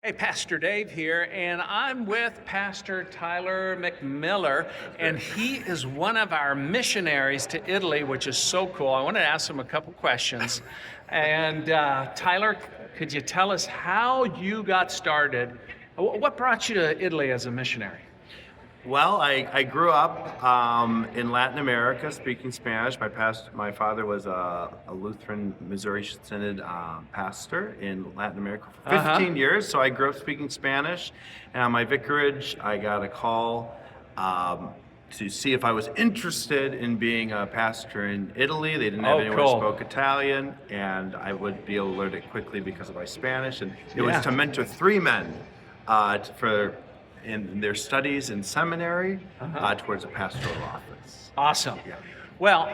Hey, Pastor Dave here, and I'm with Pastor Tyler McMiller, and he is one of our missionaries to Italy, which is so cool. I want to ask him a couple questions. And Tyler, could you tell us how you got started? What brought you to Italy as a missionary? Well, I grew up in Latin America speaking Spanish. My father was a Lutheran Missouri Synod pastor in Latin America for 15 years, so I grew up speaking Spanish. And on my vicarage, I got a call to see if I was interested in being a pastor in Italy. They didn't have anyone who spoke Italian, and I would be able to learn it quickly because of my Spanish. And it was to mentor 3 men in their studies in seminary towards a pastoral office. Awesome. Yeah. Well,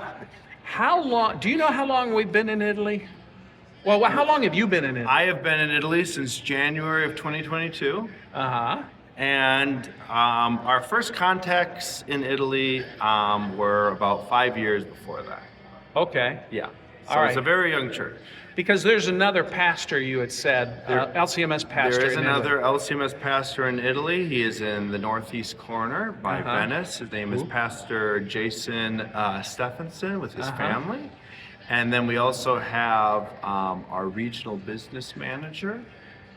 do you know how long we've been in Italy? Well, how long have you been in Italy? I have been in Italy since January of 2022. And our first contacts in Italy were about 5 years before that. Okay. Yeah. So it's a very young church. Because there's another pastor, you had said, LCMS pastor. There is another LCMS pastor in Italy. He is in the northeast corner by Venice. His name is Pastor Jason Stephenson with his family. And then we also have our regional business manager,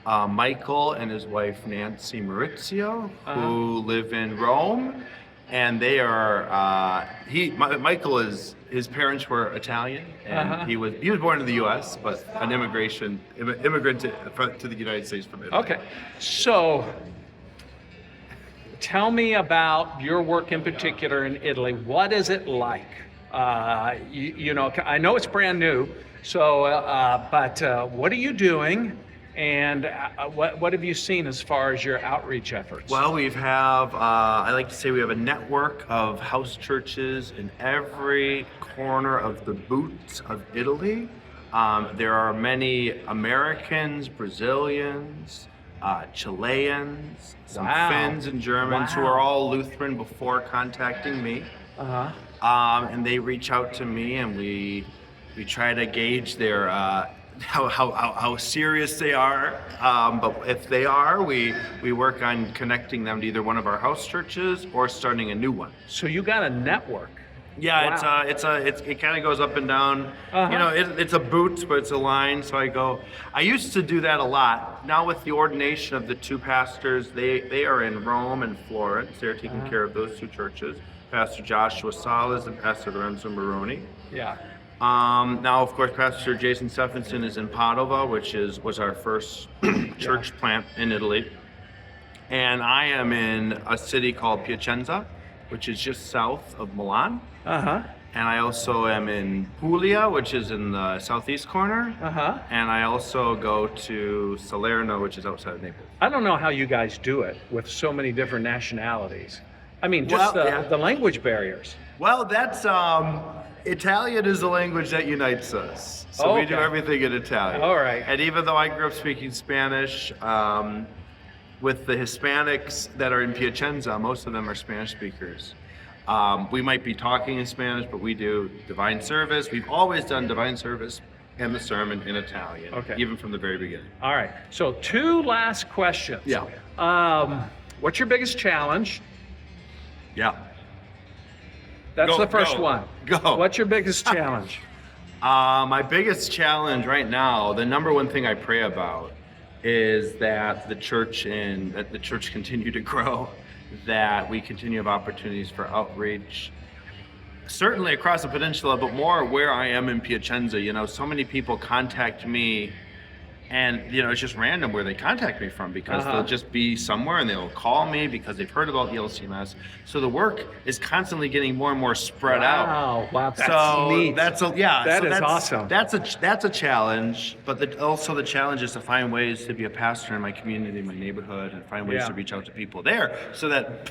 Michael, and his wife Nancy Maurizio, who live in Rome. And they are, Michael his parents were Italian, and he was born in the U.S., but an immigrant to the United States from Italy. Okay, so tell me about your work in particular in Italy. What is it like? You know, I know it's brand new, so but what are you doing? And what have you seen as far as your outreach efforts? Well, I like to say we have a network of house churches in every corner of the boot of Italy. There are many Americans, Brazilians, Chileans, some Finns and Germans who are all Lutheran before contacting me. And they reach out to me, and we try to gauge their how serious they are, but if they are, we work on connecting them to either one of our house churches or starting a new one. So you got a network. Yeah, wow. It kind of goes up and down. You know, it's a boot, but it's a line. So I used to do that a lot. Now with the ordination of the 2 pastors, they are in Rome and Florence. They're taking care of those 2 churches, Pastor Joshua Salas and Pastor Lorenzo Moroni. Yeah. Now, of course, Pastor Jason Stephenson is in Padova, which was our first church plant in Italy. And I am in a city called Piacenza, which is just south of Milan. And I also am in Puglia, which is in the southeast corner. And I also go to Salerno, which is outside of Naples. I don't know how you guys do it with so many different nationalities. I mean, just the language barriers. Well, that's... Italian is the language that unites us, so we do everything in Italian. All right. And even though I grew up speaking Spanish, with the Hispanics that are in Piacenza, most of them are Spanish speakers. We might be talking in Spanish, but we do divine service. We've always done divine service and the sermon in Italian, even from the very beginning. All right. So 2 last questions. Yeah. What's your biggest challenge? Yeah. That's the first one. Go. What's your biggest challenge? My biggest challenge right now, the number one thing I pray about, is that the church continue to grow, that we continue to have opportunities for outreach, certainly across the peninsula, but more where I am in Piacenza. You know, so many people contact me, and you know, it's just random where they contact me from, because they'll just be somewhere and they'll call me because they've heard about the LCMS. So the work is constantly getting more and more spread out. Wow, that's neat. That's awesome. That's a challenge, but also the challenge is to find ways to be a pastor in my community, in my neighborhood, and find ways to reach out to people there, so that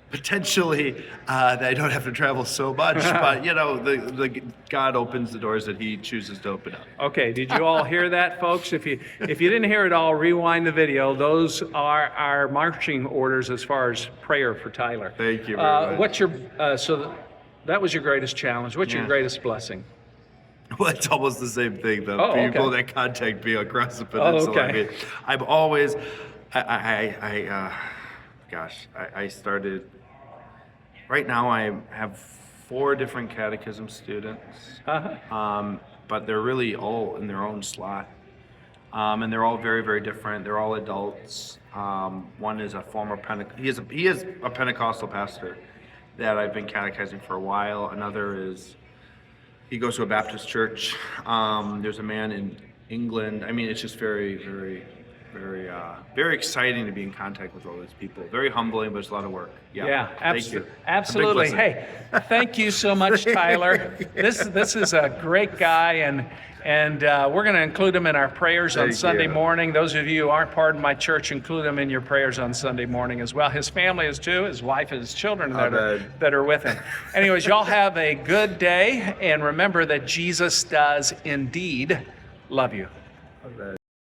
potentially that I don't have to travel so much, but you know, the God opens the doors that He chooses to open up. Okay, did you all hear that, folks? If you didn't hear it all, rewind the video. Those are our marching orders as far as prayer for Tyler. Thank you very much. So that was your greatest challenge. What's your greatest blessing? Well, it's almost the same thing, though. People that contact me across the peninsula. I mean, I started. Right now, I have 4 different catechism students, but they're really all in their own slot, and they're all very, very different. They're all adults. One is a former he is a Pentecostal pastor that I've been catechizing for a while. Another is he goes to a Baptist church. There's a man in England. I mean, it's just very, very, very, very exciting to be in contact with all these people. Very humbling, but it's a lot of work. Yeah, thank you. Absolutely. It's a big Hey, thank you so much, Tyler. This is a great guy, and we're going to include him in our prayers on Thank Sunday you. morning. Those of you who aren't part of my church, include him in your prayers on Sunday morning as well. His family is too. His wife and his children that are with him. Anyways, y'all have a good day, and remember that Jesus does indeed love you. Amen.